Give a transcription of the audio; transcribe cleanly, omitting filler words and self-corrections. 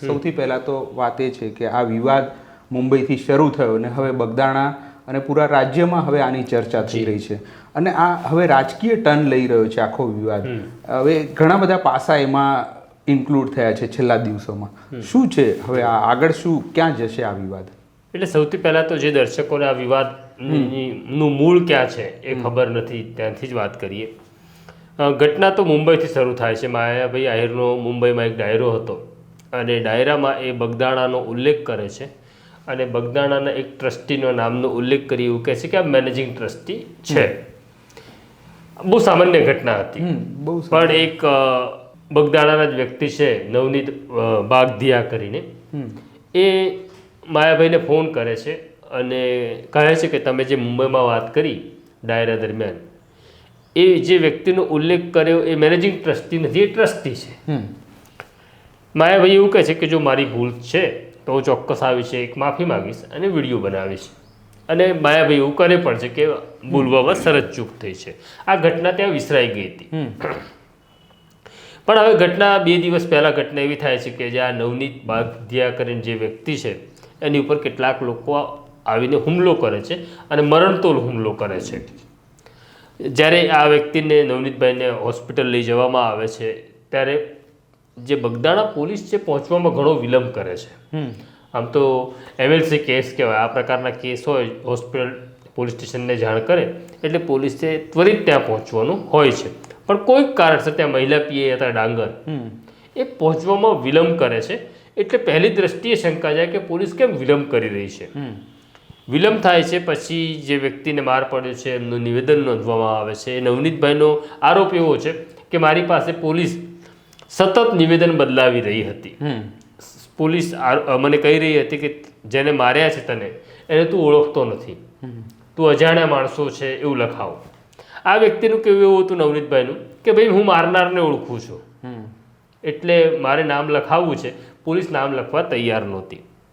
સૌથી પહેલાં તો વાત એ છે કે આ વિવાદ મુંબઈથી શરૂ થયો અને હવે બગદાણા અને પૂરા રાજ્યમાં હવે આની ચર્ચા થઈ રહી છે અને આ હવે રાજકીય ટર્ન લઈ રહ્યો છે આખો વિવાદ. હવે ઘણા બધા પાસા એમાં ઇન્ક્લુડ થયા છે છેલ્લા દિવસોમાં. શું છે હવે આ આગળ શું ક્યાં જશે આ વિવાદ? એટલે સૌથી પહેલાં તો જે દર્શકોને આ વિવાદનું મૂળ ક્યાં છે એ ખબર નથી, ત્યાંથી જ વાત કરીએ. ઘટના તો મુંબઈથી શરૂ થાય છે. માયાભાઈ આહિરનો મુંબઈમાં એક ડાયરો હતો અને ડાયરામાં એ બગદાણાનો ઉલ્લેખ કરે છે અને બગદાણાના એક ટ્રસ્ટીનો નામનો ઉલ્લેખ કરી એવું કહે છે કે આ મેનેજિંગ ટ્રસ્ટી છે. બહુ સામાન્ય ઘટના હતી, પણ એક બગદાણાના જ વ્યક્તિ છે નવનીત બાગધિયા કરીને, એ માયાભાઈને ફોન કરે છે અને કહે છે કે તમે જે મુંબઈમાં વાત કરી ડાયરા દરમિયાન, એ જે વ્યક્તિનો ઉલ્લેખ કર્યો એ મેનેજિંગ ટ્રસ્ટી નથી, એ ટ્રસ્ટી છે. માયાભાઈ એવું કહે છે કે જો મારી ભૂલ છે તો હું ચોક્કસ આવીશ, એક માફી માગીશ અને વિડીયો બનાવીશ. અને માયાભાઈ એવું કરે પણ છે કે બોલવામાં સરસ ચૂક થઈ છે. આ ઘટના ત્યાં વિસરાઈ ગઈ હતી. પણ હવે ઘટના 2 દિવસ પહેલાં ઘટના એવી થાય છે કે જે આ નવનીત બાગધિયા કરીને જે વ્યક્તિ છે એની ઉપર કેટલાક લોકો આવીને હુમલો કરે છે અને મરણતોલ હુમલો કરે છે. જ્યારે આ વ્યક્તિને નવનીતભાઈને હોસ્પિટલ લઈ જવામાં આવે છે ત્યારે જે બગદાણા પોલીસ છે પહોંચવામાં ઘણો વિલંબ કરે છે. આમ તો MLC કેસ કહેવાય, આ પ્રકારના કેસ હોય હોસ્પિટલ પોલીસ સ્ટેશનને જાણ કરે એટલે પોલીસે ત્વરિત ત્યાં પહોંચવાનું હોય છે. પણ કોઈક કારણસર ત્યાં મહિલા PI હતા ડાંગર, એ પહોંચવામાં વિલંબ કરે છે. એટલે પહેલી દ્રષ્ટિએ શંકા જાય કે પોલીસ કેમ વિલંબ કરી રહી છે. વિલંબ થાય છે, પછી જે વ્યક્તિને માર પડ્યો છે એમનું નિવેદન નોંધવામાં આવે છે. નવનીતભાઈનો આરોપ એવો છે કે મારી પાસે પોલીસ સતત નિવેદન બદલાવી રહી હતી. પોલીસ મને કહી રહી હતી કે જેને માર્યા છે તને એને તું ઓળખતો નથી, તું અજાણ્યા માણસો છે એવું લખાવો. આ વ્યક્તિનું કેવું એવું હતું નવનીતભાઈનું કે ભાઈ હું મારનારને ઓળખું છું એટલે મારે નામ લખાવવું છે. પોલીસ નામ લખવા તૈયાર નહોતી.